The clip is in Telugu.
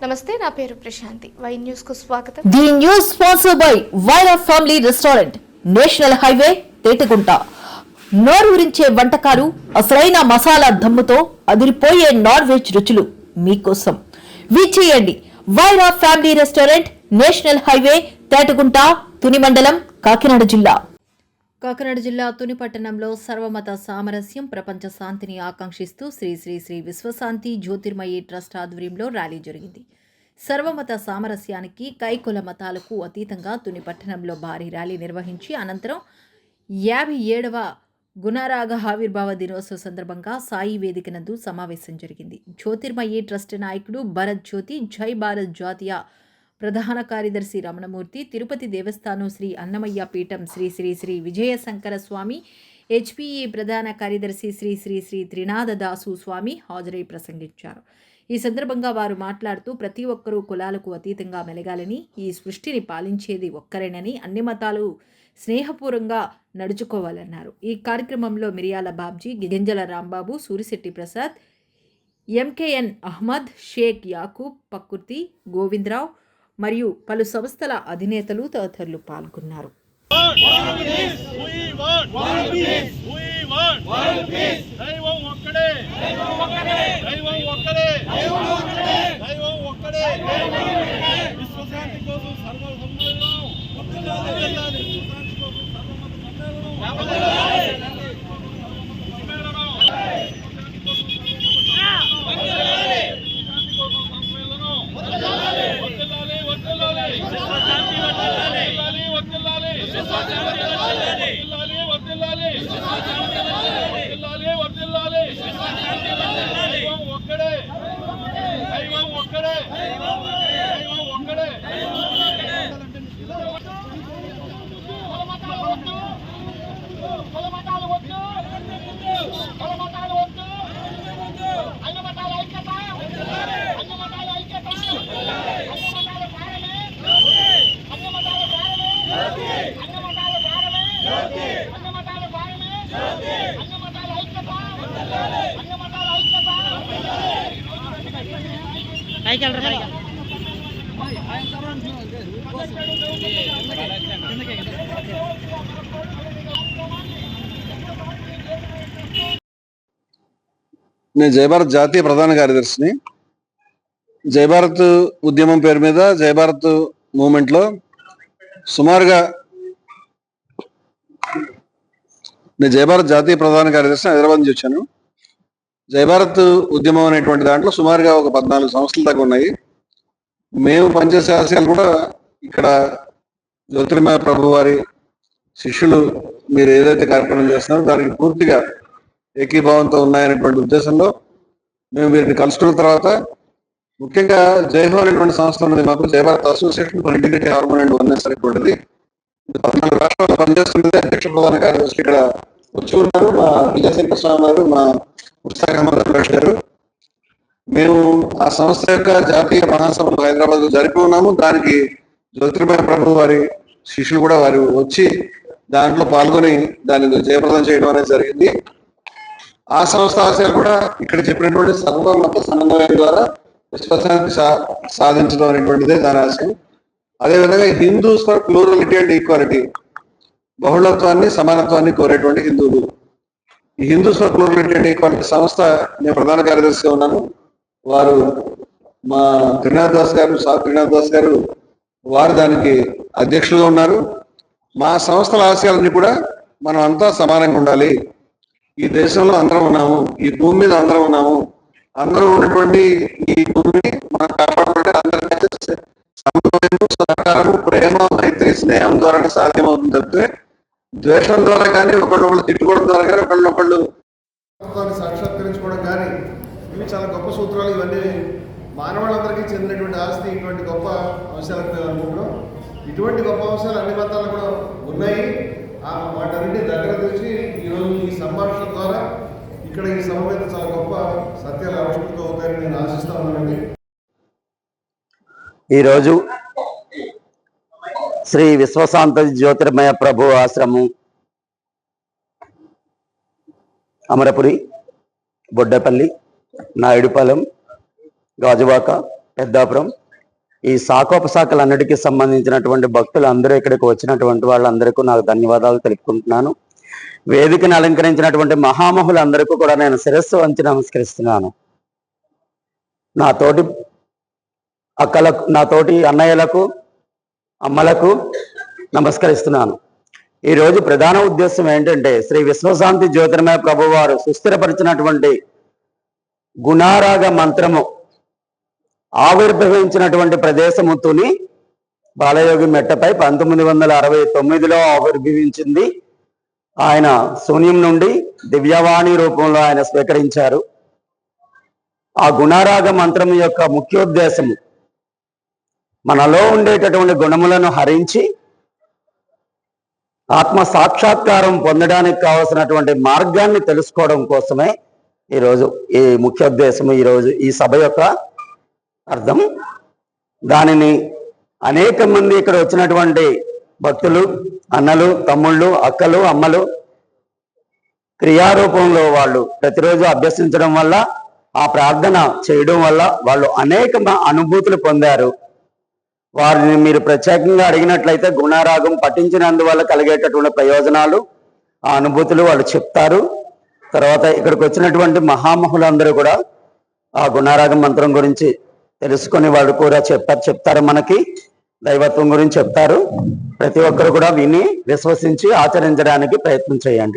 నమస్తే, నా పేరు ప్రశాంతి. వై న్యూస్ కు స్వాగతం. The news sponsored by Vaira family restaurant, national highway, Tetagunta. నోరూరించే వంటకాలు, అసలైన మసాలా దమ్ముతో అదిరిపోయే నాన్ వెజ్ రుచులు మీకోసం. విచ్చేయండి Vaira family restaurant, national highway, Tetagunta, Tuni మండలం, కాకినాడ జిల్లా. కాకినాడ జిల్లా తుని పట్టణంలో సర్వమత సామరస్యం, ప్రపంచ శాంతిని ఆకాంక్షిస్తూ శ్రీ శ్రీ శ్రీ విశ్వశాంతి జ్యోతిర్మయి ట్రస్ట్ ఆధ్వర్యంలో ర్యాలీ జరిగింది. సర్వమత సామరస్యానికి, కైకుల మతాలకు అతీతంగా తుని పట్టణంలో భారీ ర్యాలీ నిర్వహించి అనంతరం 57వ గుణరాగ ఆవిర్భావ దినోత్సవ సందర్భంగా సాయి వేదిక నందు సమావేశం జరిగింది. జ్యోతిర్మయి ట్రస్ట్ నాయకుడు భరత్ జ్యోతి, జై భారత్ జాతీయ ప్రధాన కార్యదర్శి రమణమూర్తి, తిరుపతి దేవస్థానం శ్రీ అన్నమయ్య పీఠం శ్రీ శ్రీ శ్రీ విజయశంకర స్వామి, హెచ్పిఈ ప్రధాన కార్యదర్శి శ్రీ శ్రీ శ్రీ త్రినాథ దాసు స్వామి హాజరై ప్రసంగించారు. ఈ సందర్భంగా వారు మాట్లాడుతూ ప్రతి ఒక్కరూ కులాలకు అతీతంగా మెలగాలని, ఈ సృష్టిని పాలించేది ఒక్కరేనని, అన్ని మతాలు స్నేహపూర్వంగా నడుచుకోవాలన్నారు. ఈ కార్యక్రమంలో మిరియాల బాబ్జీ, గింజల రాంబాబు, సూరిశెట్టి ప్రసాద్, ఎంకేఎన్ అహ్మద్, షేక్ యాకూబ్, పక్కుర్తి గోవిందరావు మరియు పలు సంస్థల అధినేతలు తదితరులు పాల్గొన్నారు. నేను జయభారత్ జాతీయ ప్రధాన కార్యదర్శిని. జయభారత్ ఉద్యమం పేరు మీద జయభారత్ మూవ్మెంట్ లో సుమారుగా నేను జయభారత్ జాతీయ ప్రధాన కార్యదర్శిని హైదరాబాద్ నుంచి వచ్చాను. జయభారత్ ఉద్యమం అనేటువంటి దాంట్లో సుమారుగా ఒక 14 సంస్థలు దాకా ఉన్నాయి. మేము పనిచేసే ఆశయాలు కూడా ఇక్కడ జ్యోతిర్మయ ప్రభు వారి శిష్యులు మీరు ఏదైతే కార్యక్రమం చేస్తున్నారో దానికి పూర్తిగా ఏకీభావంతో ఉన్నాయనేటువంటి ఉద్దేశంలో మేము వీరిని కలుసుకున్న తర్వాత ముఖ్యంగా జైహో అనేటువంటి సంస్థ ఉన్నది మాకు, Jayabharat association for integrity harmony and oneness అనేటువంటిది 14 రాష్ట్రాల్లో పనిచేస్తున్నది. అధ్యక్ష ప్రధాన కార్యదర్శి ఇక్కడ వచ్చి ఉన్నారు మా విజయశంకర స్వామి గారు, మా ముస్తాక్ అహ్మద్ అబ్రాష్ గారు. మేము ఆ సంస్థ యొక్క జాతీయ మహాసభలు హైదరాబాద్ లో జరిపి ఉన్నాము. దానికి జ్యోతిర్మయ ప్రభు వారి శిష్యులు కూడా వారు వచ్చి దాంట్లో పాల్గొని దాన్ని జయప్రదం చేయడం అనేది జరిగింది. ఆ సంస్థ ఆశయాలు కూడా ఇక్కడ చెప్పినటువంటి సర్వమత సమన్వయం ద్వారా విశ్వశాంతి సాధించడం అనేటువంటిదే దాని ఆశయం. అదేవిధంగా Hindus for plurality and equality, బహుళత్వాన్ని సమానత్వాన్ని కోరేటువంటి హిందువులు. ఈ Hindus for plurality and equality సంస్థ నేను ప్రధాన కార్యదర్శిగా ఉన్నాను. వారు మా త్రినాథ్ దాస్ గారు వారు దానికి అధ్యక్షులుగా ఉన్నారు. మా సంస్థల ఆశయాలన్నీ కూడా మనం అంతా సమానంగా ఉండాలి, ఈ దేశంలో అందరం ఉన్నాము, ఈ భూమి మీద అందరం ఉన్నాము, అందరూ ఉన్నటువంటి ఈ భూమిని మనం కాపాడాలంటే అందరికీ సమన్వయము, సహకారము, ప్రేమ, మైత్రి, స్నేహం ద్వారా సాధ్యమవుతుంది తప్పితే ద్వేషం ద్వారా కానీ ఒకళ్ళొకళ్ళు తిట్టుకోవడం ద్వారా కానీ ఒకళ్ళొకళ్ళు సాక్షాత్కరించుకోవడం కానీ ఇవి చాలా గొప్ప సూత్రాలు. ఇవన్నీ మానవులందరికీ చెందినటువంటి ఆస్తి. ఇటువంటి గొప్ప అంశాలకు మేము అనుకుంటున్నాం. ఇటువంటి గొప్ప అంశాలు అన్ని మతాలు కూడా ఉన్నాయి. వాటన్నింటి దగ్గర తెచ్చి ఈరోజు ఈ సంభాషణ ద్వారా ఇక్కడ ఈ సభ మీద చాలా గొప్ప సత్యాలు ఆవిష్కృతం అవుతాయని నేను ఆశిస్తా ఉన్నానండి. ఈరోజు శ్రీ విశ్వశాంత జ్యోతిర్మయ ప్రభు ఆశ్రమం అమరపురి, బొడ్డపల్లి, నాయుడుపాలెం, గాజువాక, పెద్దాపురం. ఈ శాఖోపశాఖలన్నిటికీ సంబంధించినటువంటి భక్తులు అందరూ ఇక్కడికి వచ్చినటువంటి వాళ్ళందరికీ నాకు ధన్యవాదాలు తెలుపుకుంటున్నాను. వేదికను అలంకరించినటువంటి మహామహులందరికీ కూడా నేను శిరస్సు వంచి నమస్కరిస్తున్నాను. నా తోటి అక్కలకు, నా తోటి అన్నయ్యలకు, అమ్మలకు నమస్కరిస్తున్నాను. ఈరోజు ప్రధాన ఉద్దేశం ఏంటంటే, శ్రీ విశ్వశాంతి జ్యోతిర్మయ ప్రభు వారు సుస్థిరపరిచినటువంటి గుణారాగ మంత్రము ఆవిర్భవించినటువంటి ప్రదేశము తుని బాలయోగి మెట్టపై 1969లో ఆవిర్భవించింది. ఆయన శూన్యం నుండి దివ్యవాణి రూపంలో ఆయన స్వీకరించారు. ఆ గుణారాగ మంత్రం యొక్క ముఖ్యోద్దేశము మనలో ఉండేటటువంటి గుణములను హరించి ఆత్మ సాక్షాత్కారం పొందడానికి కావలసినటువంటి మార్గాన్ని తెలుసుకోవడం కోసమే ఈరోజు ఈ ముఖ్యోద్దేశము, ఈరోజు ఈ సభ యొక్క అర్థం. దానిని అనేక మంది ఇక్కడ వచ్చినటువంటి భక్తులు, అన్నలు, తమ్ముళ్ళు, అక్కలు, అమ్మలు క్రియారూపంలో వాళ్ళు ప్రతిరోజు అభ్యసించడం వల్ల, ఆ ప్రార్థన చేయడం వల్ల వాళ్ళు అనేక అనుభూతులు పొందారు. వారిని మీరు ప్రత్యేకంగా అడిగినట్లయితే గుణారాగం పఠించినందువల్ల కలిగేటటువంటి ప్రయోజనాలు, ఆ అనుభూతులు వాళ్ళు చెప్తారు. తర్వాత ఇక్కడికి వచ్చినటువంటి మహామహులందరూ కూడా ఆ గుణారాగం మంత్రం గురించి తెలుసుకొని వాళ్ళు కూడా చెప్తారు, మనకి దైవత్వం గురించి చెప్తారు. ప్రతి ఒక్కరు కూడా విని విశ్వసించి ఆచరించడానికి ప్రయత్నం చేయండి.